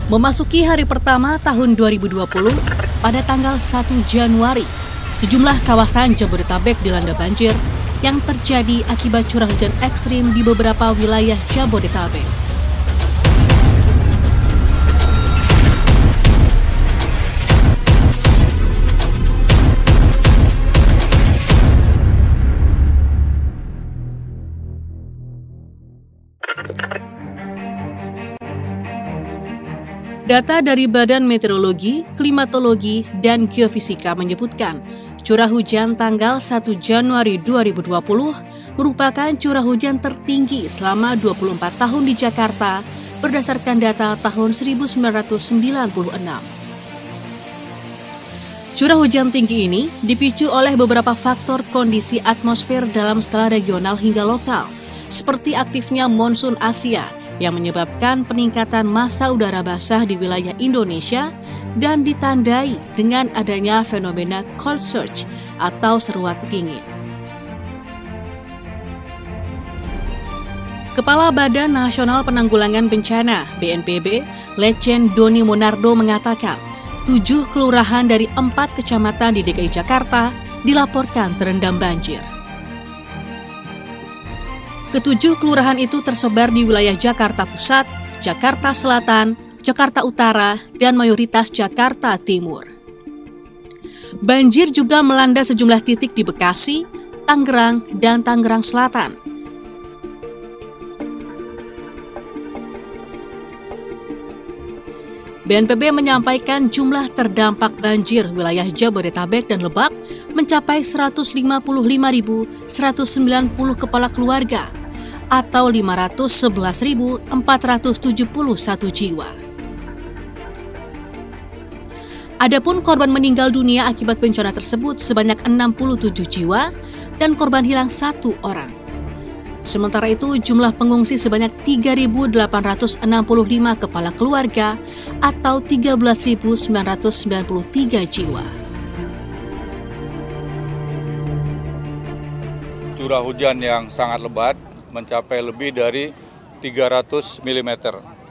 Memasuki hari pertama tahun 2020, pada tanggal 1 Januari, sejumlah kawasan Jabodetabek dilanda banjir yang terjadi akibat curah hujan ekstrim di beberapa wilayah Jabodetabek. Data dari Badan Meteorologi, Klimatologi, dan Geofisika menyebutkan curah hujan tanggal 1 Januari 2020 merupakan curah hujan tertinggi selama 24 tahun di Jakarta berdasarkan data tahun 1996. Curah hujan tinggi ini dipicu oleh beberapa faktor kondisi atmosfer dalam skala regional hingga lokal, seperti aktifnya monsun Asia yang menyebabkan peningkatan massa udara basah di wilayah Indonesia dan ditandai dengan adanya fenomena cold surge atau seruat dingin. Kepala Badan Nasional Penanggulangan Bencana (BNPB), Letjen Doni Monardo mengatakan, 7 kelurahan dari 4 kecamatan di DKI Jakarta dilaporkan terendam banjir. Ketujuh kelurahan itu tersebar di wilayah Jakarta Pusat, Jakarta Selatan, Jakarta Utara, dan mayoritas Jakarta Timur. Banjir juga melanda sejumlah titik di Bekasi, Tangerang, dan Tangerang Selatan. BNPB menyampaikan jumlah terdampak banjir wilayah Jabodetabek dan Lebak mencapai 155.190 kepala keluarga atau 511.471 jiwa. Adapun korban meninggal dunia akibat bencana tersebut sebanyak 67 jiwa dan korban hilang 1 orang. Sementara itu, jumlah pengungsi sebanyak 3.865 kepala keluarga atau 13.993 jiwa. Curah hujan yang sangat lebat mencapai lebih dari 300 mm.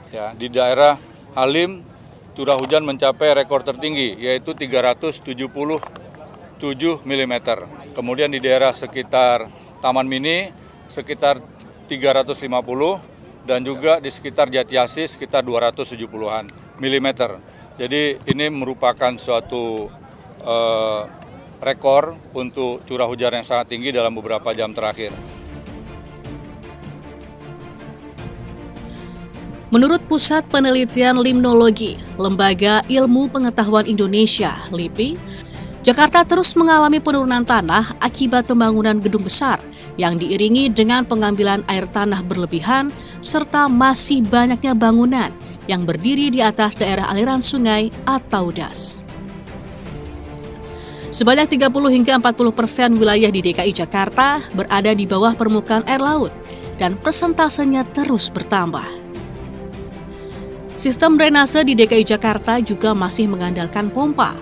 Ya, di daerah Halim, curah hujan mencapai rekor tertinggi, yaitu 377 mm. Kemudian di daerah sekitar Taman Mini, sekitar 350, dan juga di sekitar Jatiasi sekitar 270-an mm. Jadi ini merupakan suatu rekor untuk curah hujan yang sangat tinggi dalam beberapa jam terakhir. Menurut Pusat Penelitian Limnologi, Lembaga Ilmu Pengetahuan Indonesia, LIPI, Jakarta terus mengalami penurunan tanah akibat pembangunan gedung besar yang diiringi dengan pengambilan air tanah berlebihan serta masih banyaknya bangunan yang berdiri di atas daerah aliran sungai atau das. Sebanyak 30 hingga 40% wilayah di DKI Jakarta berada di bawah permukaan air laut dan persentasenya terus bertambah. Sistem drainase di DKI Jakarta juga masih mengandalkan pompa.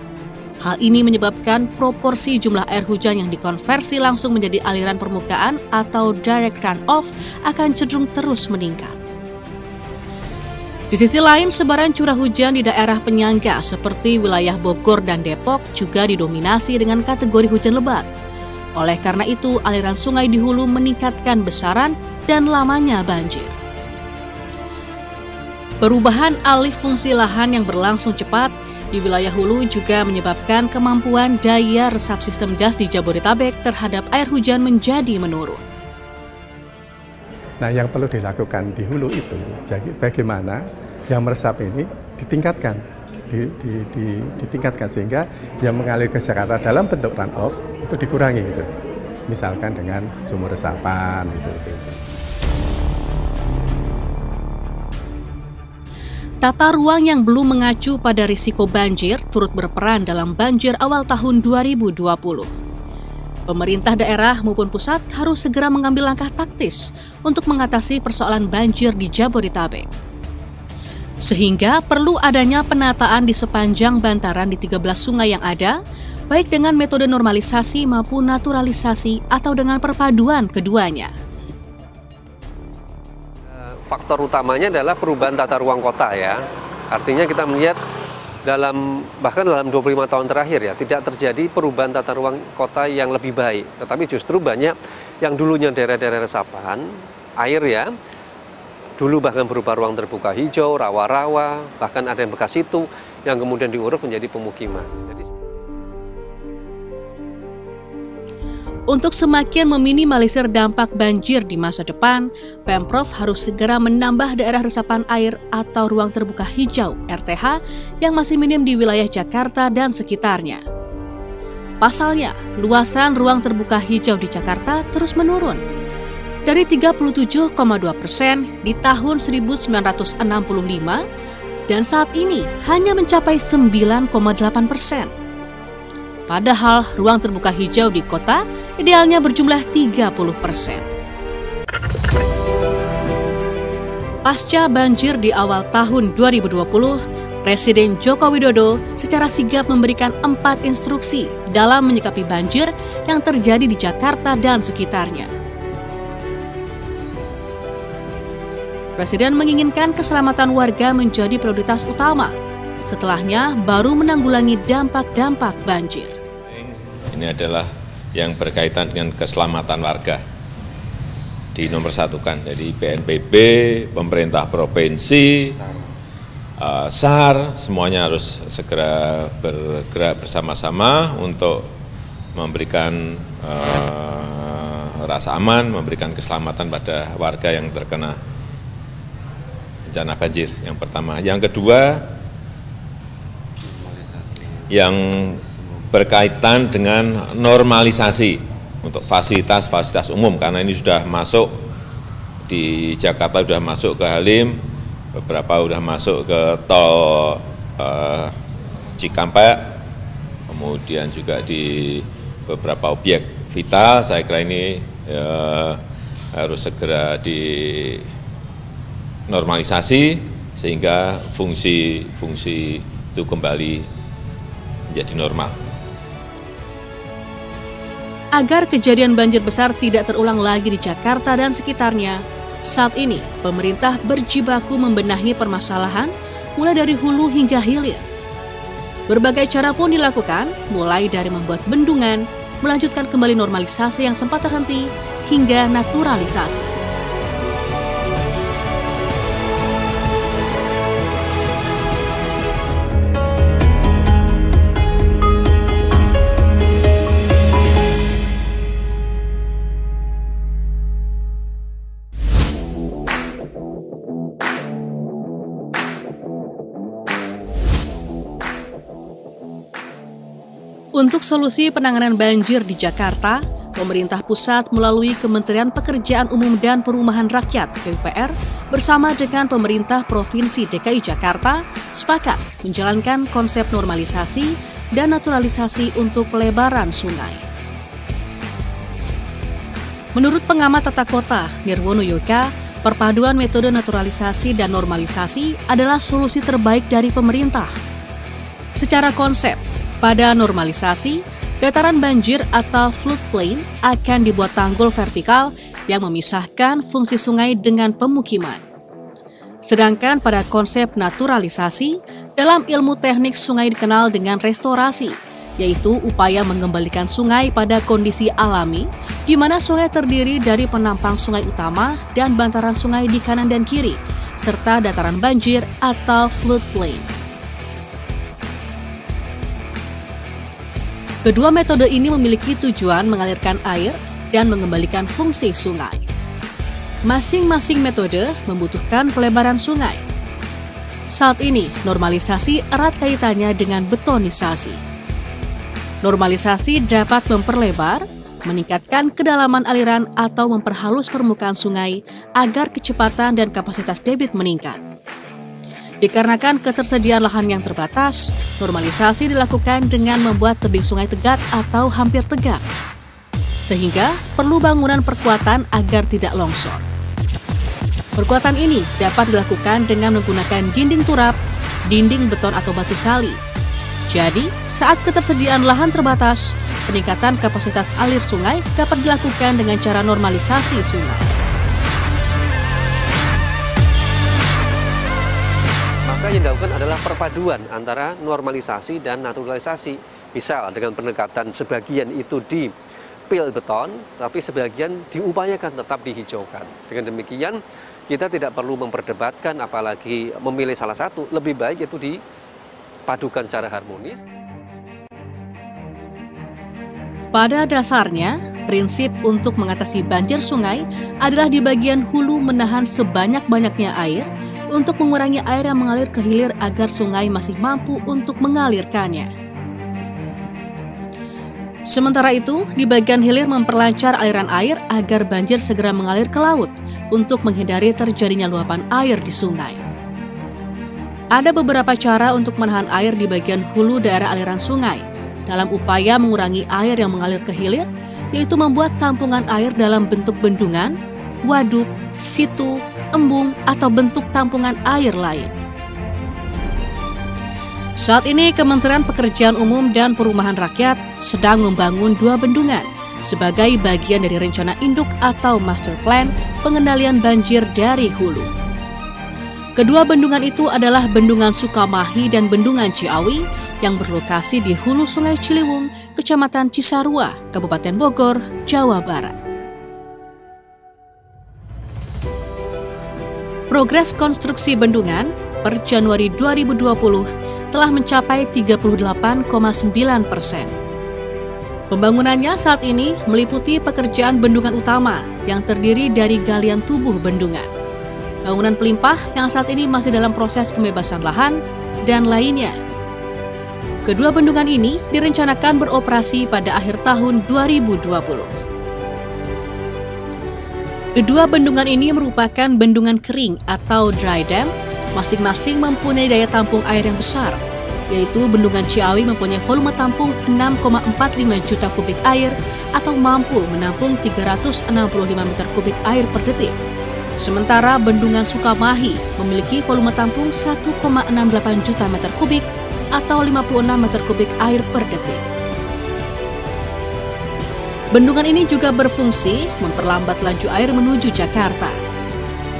Hal ini menyebabkan proporsi jumlah air hujan yang dikonversi langsung menjadi aliran permukaan atau direct runoff akan cenderung terus meningkat. Di sisi lain, sebaran curah hujan di daerah penyangga seperti wilayah Bogor dan Depok juga didominasi dengan kategori hujan lebat. Oleh karena itu, aliran sungai di hulu meningkatkan besaran dan lamanya banjir. Perubahan alih fungsi lahan yang berlangsung cepat di wilayah hulu juga menyebabkan kemampuan daya resap sistem das di Jabodetabek terhadap air hujan menjadi menurun. Nah, yang perlu dilakukan di hulu itu, jadi bagaimana yang meresap ini ditingkatkan, ditingkatkan sehingga yang mengalir ke Jakarta dalam bentuk runoff itu dikurangi gitu. Misalkan dengan sumur resapan gitu. Tata ruang yang belum mengacu pada risiko banjir turut berperan dalam banjir awal tahun 2020. Pemerintah daerah maupun pusat harus segera mengambil langkah taktis untuk mengatasi persoalan banjir di Jabodetabek. Sehingga perlu adanya penataan di sepanjang bantaran di 13 sungai yang ada, baik dengan metode normalisasi maupun naturalisasi atau dengan perpaduan keduanya. Faktor utamanya adalah perubahan tata ruang kota ya. Artinya kita melihat bahkan dalam 25 tahun terakhir ya, tidak terjadi perubahan tata ruang kota yang lebih baik. Tetapi justru banyak yang dulunya daerah-daerah resapan, air ya, dulu bahkan berupa ruang terbuka hijau, rawa-rawa, bahkan ada yang bekas situ, yang kemudian diuruk menjadi pemukiman. Untuk semakin meminimalisir dampak banjir di masa depan, Pemprov harus segera menambah daerah resapan air atau ruang terbuka hijau (RTH) yang masih minim di wilayah Jakarta dan sekitarnya. Pasalnya, luasan ruang terbuka hijau di Jakarta terus menurun. Dari 37,2% di tahun 1965 dan saat ini hanya mencapai 9,8%. Padahal ruang terbuka hijau di kota idealnya berjumlah 30%. Pasca banjir di awal tahun 2020, Presiden Joko Widodo secara sigap memberikan 4 instruksi dalam menyikapi banjir yang terjadi di Jakarta dan sekitarnya. Presiden menginginkan keselamatan warga menjadi prioritas utama. Setelahnya baru menanggulangi dampak-dampak banjir. Ini adalah yang berkaitan dengan keselamatan warga. Dinomorsatukan, jadi BNPB, pemerintah provinsi, SAR, semuanya harus segera bergerak bersama-sama untuk memberikan rasa aman, memberikan keselamatan pada warga yang terkena bencana banjir. Yang pertama. Yang kedua, yang berkaitan dengan normalisasi untuk fasilitas-fasilitas umum, karena ini sudah masuk di Jakarta, sudah masuk ke Halim, beberapa sudah masuk ke tol Cikampek, kemudian juga di beberapa objek vital. Saya kira ini harus segera dinormalisasi sehingga fungsi-fungsi itu kembali menjadi normal. Agar kejadian banjir besar tidak terulang lagi di Jakarta dan sekitarnya, saat ini pemerintah berjibaku membenahi permasalahan mulai dari hulu hingga hilir. Berbagai cara pun dilakukan, mulai dari membuat bendungan, melanjutkan kembali normalisasi yang sempat terhenti, hingga naturalisasi. Untuk solusi penanganan banjir di Jakarta, pemerintah pusat melalui Kementerian Pekerjaan Umum dan Perumahan Rakyat (PUPR) bersama dengan pemerintah Provinsi DKI Jakarta sepakat menjalankan konsep normalisasi dan naturalisasi untuk pelebaran sungai. Menurut pengamat tata kota Nirwono Yoga, perpaduan metode naturalisasi dan normalisasi adalah solusi terbaik dari pemerintah. Secara konsep, pada normalisasi, dataran banjir atau floodplain akan dibuat tanggul vertikal yang memisahkan fungsi sungai dengan pemukiman. Sedangkan pada konsep naturalisasi, dalam ilmu teknik sungai dikenal dengan restorasi, yaitu upaya mengembalikan sungai pada kondisi alami, di mana sungai terdiri dari penampang sungai utama dan bantaran sungai di kanan dan kiri, serta dataran banjir atau floodplain. Kedua metode ini memiliki tujuan mengalirkan air dan mengembalikan fungsi sungai. Masing-masing metode membutuhkan pelebaran sungai. Saat ini, normalisasi erat kaitannya dengan betonisasi. Normalisasi dapat memperlebar, meningkatkan kedalaman aliran atau memperhalus permukaan sungai agar kecepatan dan kapasitas debit meningkat. Dikarenakan ketersediaan lahan yang terbatas, normalisasi dilakukan dengan membuat tebing sungai tegak atau hampir tegak. Sehingga perlu bangunan perkuatan agar tidak longsor. Perkuatan ini dapat dilakukan dengan menggunakan dinding turap, dinding beton atau batu kali. Jadi, saat ketersediaan lahan terbatas, peningkatan kapasitas alir sungai dapat dilakukan dengan cara normalisasi sungai. Maka yang dilakukan adalah perpaduan antara normalisasi dan naturalisasi. Misal dengan pendekatan sebagian itu di pil beton, tapi sebagian diupayakan tetap dihijaukan. Dengan demikian, kita tidak perlu memperdebatkan apalagi memilih salah satu, lebih baik itu dipadukan secara harmonis. Pada dasarnya, prinsip untuk mengatasi banjir sungai adalah di bagian hulu menahan sebanyak-banyaknya air untuk mengurangi air yang mengalir ke hilir agar sungai masih mampu untuk mengalirkannya. Sementara itu, di bagian hilir memperlancar aliran air agar banjir segera mengalir ke laut untuk menghindari terjadinya luapan air di sungai. Ada beberapa cara untuk menahan air di bagian hulu daerah aliran sungai dalam upaya mengurangi air yang mengalir ke hilir, yaitu membuat tampungan air dalam bentuk bendungan, waduk, situ, embung, atau bentuk tampungan air lain. Saat ini Kementerian Pekerjaan Umum dan Perumahan Rakyat sedang membangun 2 bendungan sebagai bagian dari rencana induk atau master plan pengendalian banjir dari hulu. Kedua bendungan itu adalah Bendungan Sukamahi dan Bendungan Ciawi yang berlokasi di hulu Sungai Ciliwung, Kecamatan Cisarua, Kabupaten Bogor, Jawa Barat. Progres konstruksi bendungan per Januari 2020 telah mencapai 38,9%. Pembangunannya saat ini meliputi pekerjaan bendungan utama yang terdiri dari galian tubuh bendungan, bangunan pelimpah yang saat ini masih dalam proses pembebasan lahan, dan lainnya. Kedua bendungan ini direncanakan beroperasi pada akhir tahun 2020. Kedua bendungan ini merupakan bendungan kering atau dry dam, masing-masing mempunyai daya tampung air yang besar, yaitu Bendungan Ciawi mempunyai volume tampung 6,45 juta kubik air atau mampu menampung 365 meter kubik air per detik. Sementara Bendungan Sukamahi memiliki volume tampung 1,68 juta meter kubik atau 56 meter kubik air per detik. Bendungan ini juga berfungsi memperlambat laju air menuju Jakarta.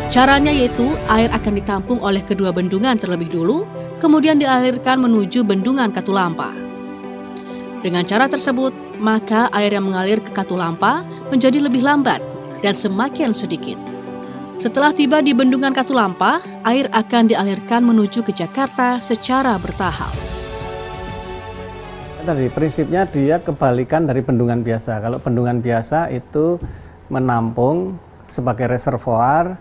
Caranya yaitu air akan ditampung oleh kedua bendungan terlebih dulu, kemudian dialirkan menuju Bendungan Katulampa. Dengan cara tersebut, maka air yang mengalir ke Katulampa menjadi lebih lambat dan semakin sedikit. Setelah tiba di Bendungan Katulampa, air akan dialirkan menuju ke Jakarta secara bertahap. Tadi prinsipnya dia kebalikan dari bendungan biasa. Kalau bendungan biasa itu menampung sebagai reservoir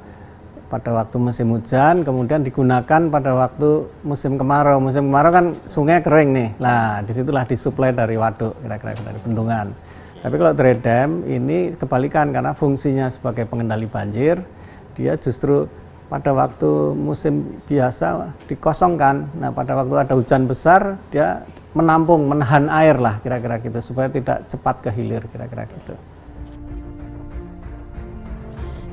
pada waktu musim hujan, kemudian digunakan pada waktu musim kemarau. Musim kemarau kan sungai kering nih. Nah, disitulah disuplai dari waduk, kira-kira dari bendungan. Tapi kalau dry dam ini kebalikan karena fungsinya sebagai pengendali banjir. Dia justru pada waktu musim biasa dikosongkan. Nah, pada waktu ada hujan besar dia menampung, menahan air lah kira-kira gitu supaya tidak cepat ke hilir kira-kira gitu.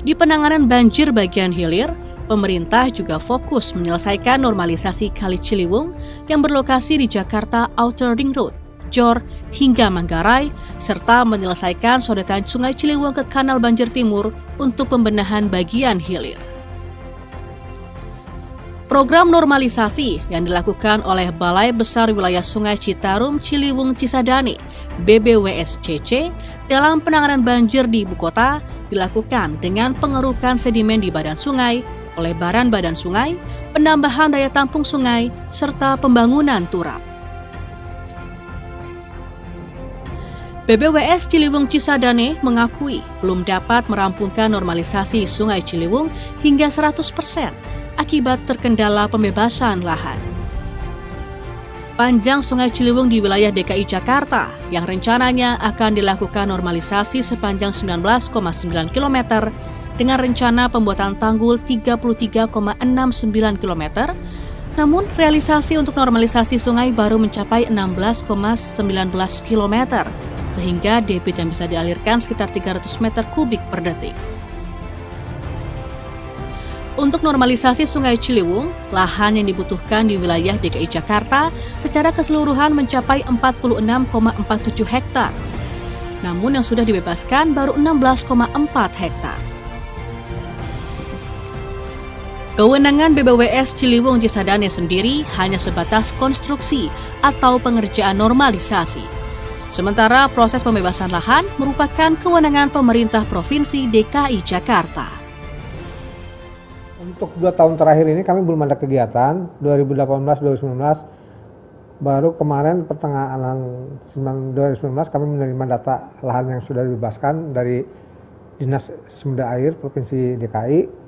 Di penanganan banjir bagian hilir, pemerintah juga fokus menyelesaikan normalisasi Kali Ciliwung yang berlokasi di Jakarta Outer Ring Road, Jor, hingga Manggarai, serta menyelesaikan sodetan Sungai Ciliwung ke Kanal Banjir Timur untuk pembenahan bagian hilir. Program normalisasi yang dilakukan oleh Balai Besar Wilayah Sungai Citarum Ciliwung Cisadane (BBWSCC) dalam penanganan banjir di ibu kota dilakukan dengan pengerukan sedimen di badan sungai, pelebaran badan sungai, penambahan daya tampung sungai, serta pembangunan turap. BBWS Ciliwung Cisadane mengakui belum dapat merampungkan normalisasi Sungai Ciliwung hingga 100% akibat terkendala pembebasan lahan. Panjang Sungai Ciliwung di wilayah DKI Jakarta yang rencananya akan dilakukan normalisasi sepanjang 19,9 km dengan rencana pembuatan tanggul 33,69 km, namun realisasi untuk normalisasi sungai baru mencapai 16,19 km, sehingga debit yang bisa dialirkan sekitar 300 meter kubik per detik. Untuk normalisasi Sungai Ciliwung, lahan yang dibutuhkan di wilayah DKI Jakarta secara keseluruhan mencapai 46,47 hektar. Namun yang sudah dibebaskan baru 16,4 hektar. Kewenangan BBWS Ciliwung Cisadane sendiri hanya sebatas konstruksi atau pengerjaan normalisasi. Sementara proses pembebasan lahan merupakan kewenangan pemerintah Provinsi DKI Jakarta. Untuk 2 tahun terakhir ini kami belum ada kegiatan, 2018-2019, baru kemarin pertengahan 2019 kami menerima data lahan yang sudah dibebaskan dari Dinas Sumber Air Provinsi DKI.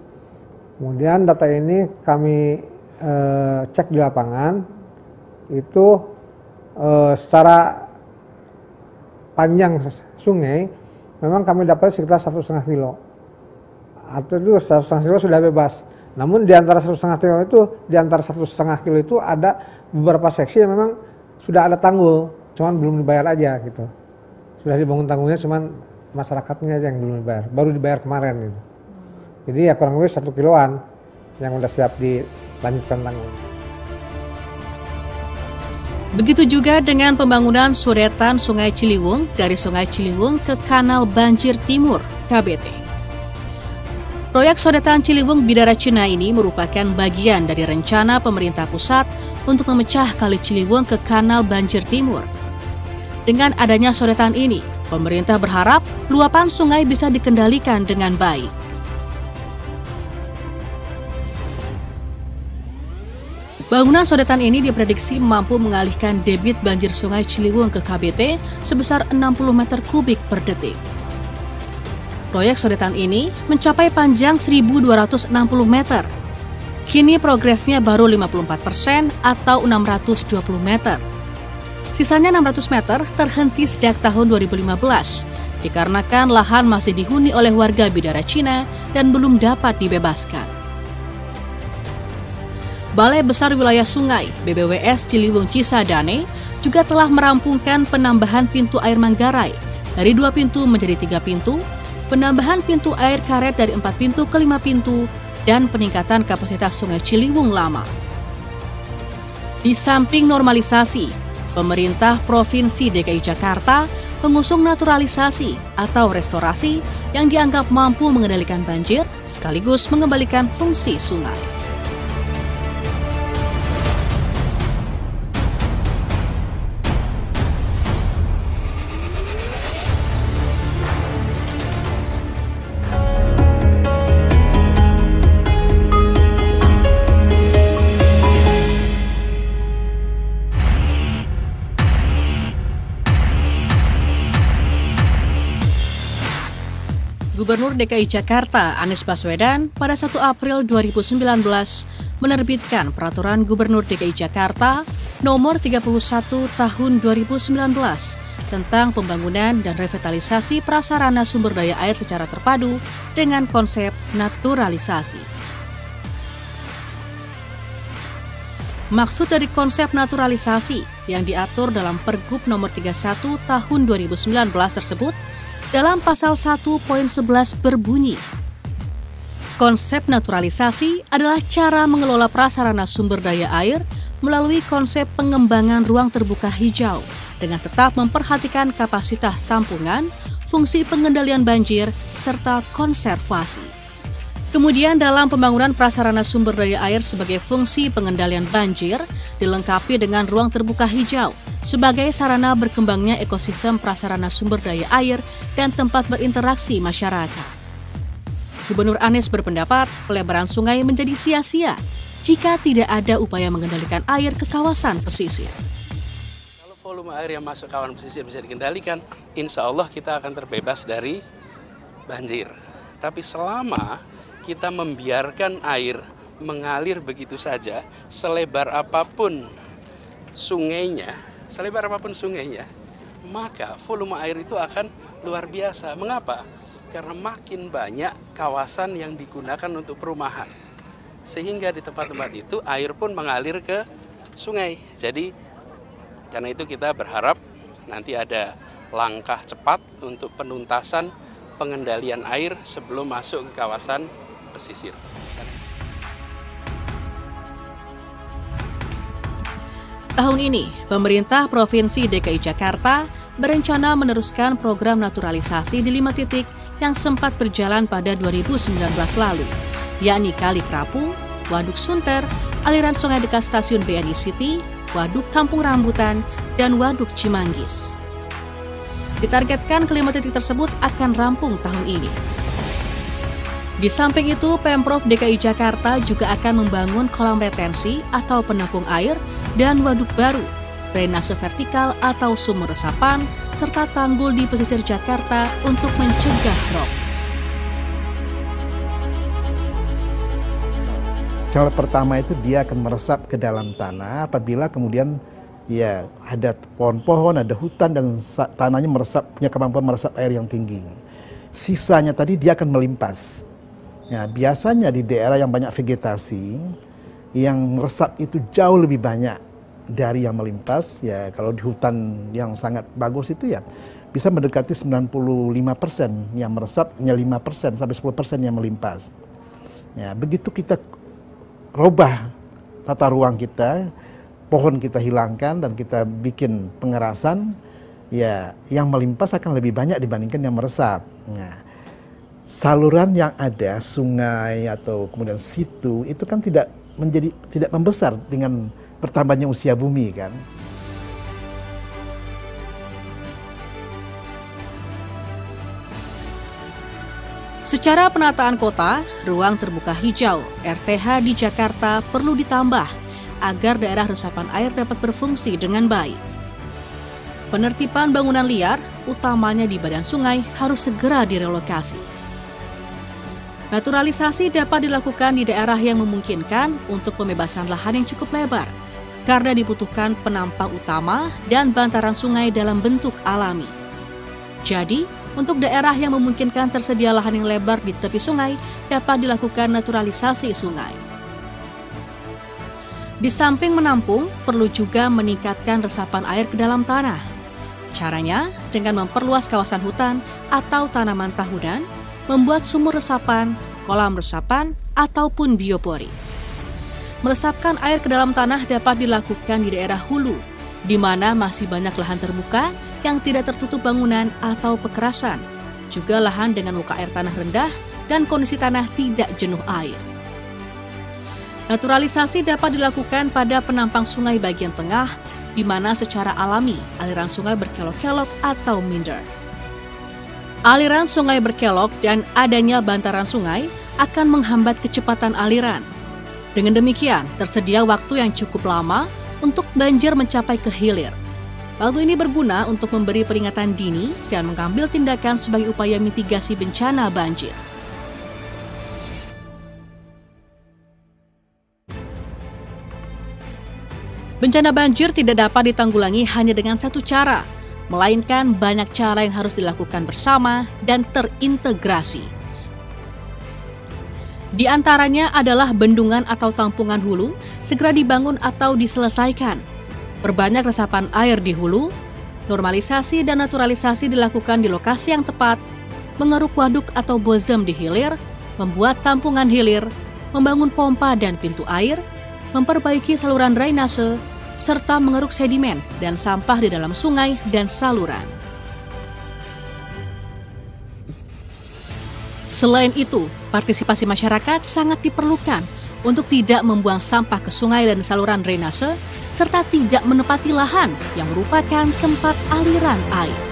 Kemudian data ini kami cek di lapangan, itu secara panjang sungai memang kami dapat sekitar 1,5 kilo. Atau itu 1,5 kilo sudah bebas. Namun di antara 1,5 kilo itu, di antara 1,5 kilo itu ada beberapa seksi yang memang sudah ada tanggul, cuman belum dibayar aja gitu. Sudah dibangun tanggulnya, cuman masyarakatnya aja yang belum dibayar, baru dibayar kemarin gitu. Jadi ya kurang lebih 1 kiloan yang udah siap dilanjutkan tanggul. Begitu juga dengan pembangunan sodetan Sungai Ciliwung dari Sungai Ciliwung ke Kanal Banjir Timur, KBT. Proyek sodetan Ciliwung Bidara Cina ini merupakan bagian dari rencana pemerintah pusat untuk memecah Kali Ciliwung ke Kanal Banjir Timur. Dengan adanya sodetan ini, pemerintah berharap luapan sungai bisa dikendalikan dengan baik. Bangunan sodetan ini diprediksi mampu mengalihkan debit banjir Sungai Ciliwung ke KBT sebesar 60 meter kubik per detik. Proyek sodetan ini mencapai panjang 1.260 meter. Kini progresnya baru 54% atau 620 meter. Sisanya 600 meter terhenti sejak tahun 2015, dikarenakan lahan masih dihuni oleh warga Bidara Cina dan belum dapat dibebaskan. Balai Besar Wilayah Sungai BBWS Ciliwung Cisadane juga telah merampungkan penambahan pintu air Manggarai dari 2 pintu menjadi 3 pintu, penambahan pintu air karet dari 4 pintu ke 5 pintu, dan peningkatan kapasitas Sungai Ciliwung Lama. Di samping normalisasi, pemerintah Provinsi DKI Jakarta mengusung naturalisasi atau restorasi yang dianggap mampu mengendalikan banjir sekaligus mengembalikan fungsi sungai. Gubernur DKI Jakarta Anies Baswedan pada 1 April 2019 menerbitkan Peraturan Gubernur DKI Jakarta Nomor 31 Tahun 2019 tentang pembangunan dan revitalisasi prasarana sumber daya air secara terpadu dengan konsep naturalisasi. Maksud dari konsep naturalisasi yang diatur dalam Pergub Nomor 31 Tahun 2019 tersebut dalam pasal 1.11 berbunyi, konsep naturalisasi adalah cara mengelola prasarana sumber daya air melalui konsep pengembangan ruang terbuka hijau dengan tetap memperhatikan kapasitas tampungan, fungsi pengendalian banjir, serta konservasi. Kemudian dalam pembangunan prasarana sumber daya air sebagai fungsi pengendalian banjir dilengkapi dengan ruang terbuka hijau sebagai sarana berkembangnya ekosistem prasarana sumber daya air dan tempat berinteraksi masyarakat. Gubernur Anies berpendapat pelebaran sungai menjadi sia-sia jika tidak ada upaya mengendalikan air ke kawasan pesisir. Kalau volume air yang masuk kawasan pesisir bisa dikendalikan, insya Allah kita akan terbebas dari banjir. Tapi selama kita membiarkan air mengalir begitu saja, selebar apapun sungainya, maka volume air itu akan luar biasa. Mengapa? Karena makin banyak kawasan yang digunakan untuk perumahan. Sehingga di tempat-tempat itu air pun mengalir ke sungai. Jadi karena itu kita berharap nanti ada langkah cepat untuk penuntasan pengendalian air sebelum masuk ke kawasan pesisir. Tahun ini, pemerintah Provinsi DKI Jakarta berencana meneruskan program naturalisasi di 5 titik yang sempat berjalan pada 2019 lalu, yakni Kali Kerapu, Waduk Sunter, aliran sungai dekat stasiun BNI City, Waduk Kampung Rambutan, dan Waduk Cimanggis. Ditargetkan kelima titik tersebut akan rampung tahun ini. Di samping itu, Pemprov DKI Jakarta juga akan membangun kolam retensi atau penampung air dan waduk baru, drainase vertikal atau sumur resapan, serta tanggul di pesisir Jakarta untuk mencegah rob. Cara pertama itu dia akan meresap ke dalam tanah apabila kemudian ya ada pohon-pohon, ada hutan dan tanahnya punya kemampuan meresap air yang tinggi. Sisanya tadi dia akan melimpas. Ya, biasanya di daerah yang banyak vegetasi, yang meresap itu jauh lebih banyak dari yang melimpas. Ya, kalau di hutan yang sangat bagus itu ya bisa mendekati 95% yang meresap, hanya 5% sampai 10% yang melimpas. Ya, begitu kita robah tata ruang kita, pohon kita hilangkan dan kita bikin pengerasan, ya yang melimpas akan lebih banyak dibandingkan yang meresap. Nah, saluran yang ada, sungai atau kemudian situ itu kan tidak membesar dengan bertambahnya usia bumi kan. Secara penataan kota, ruang terbuka hijau (RTH) di Jakarta perlu ditambah agar daerah resapan air dapat berfungsi dengan baik. Penertiban bangunan liar, utamanya di badan sungai, harus segera direlokasi. Naturalisasi dapat dilakukan di daerah yang memungkinkan untuk pembebasan lahan yang cukup lebar, karena dibutuhkan penampang utama dan bantaran sungai dalam bentuk alami. Jadi, untuk daerah yang memungkinkan tersedia lahan yang lebar di tepi sungai, dapat dilakukan naturalisasi sungai. Di samping menampung, perlu juga meningkatkan resapan air ke dalam tanah. Caranya dengan memperluas kawasan hutan atau tanaman tahunan, membuat sumur resapan, kolam resapan, ataupun biopori. Meresapkan air ke dalam tanah dapat dilakukan di daerah hulu, di mana masih banyak lahan terbuka yang tidak tertutup bangunan atau pekerasan, juga lahan dengan muka air tanah rendah dan kondisi tanah tidak jenuh air. Naturalisasi dapat dilakukan pada penampang sungai bagian tengah, di mana secara alami aliran sungai berkelok-kelok atau minder. Aliran sungai berkelok dan adanya bantaran sungai akan menghambat kecepatan aliran. Dengan demikian, tersedia waktu yang cukup lama untuk banjir mencapai ke hilir. Waktu ini berguna untuk memberi peringatan dini dan mengambil tindakan sebagai upaya mitigasi bencana banjir. Bencana banjir tidak dapat ditanggulangi hanya dengan satu cara, melainkan banyak cara yang harus dilakukan bersama dan terintegrasi. Di antaranya adalah bendungan atau tampungan hulu segera dibangun atau diselesaikan. Perbanyak resapan air di hulu, normalisasi dan naturalisasi dilakukan di lokasi yang tepat, mengeruk waduk atau bozem di hilir, membuat tampungan hilir, membangun pompa dan pintu air, memperbaiki saluran drainase, serta mengeruk sedimen dan sampah di dalam sungai dan saluran. Selain itu, partisipasi masyarakat sangat diperlukan untuk tidak membuang sampah ke sungai dan saluran drainase, serta tidak menempati lahan yang merupakan tempat aliran air.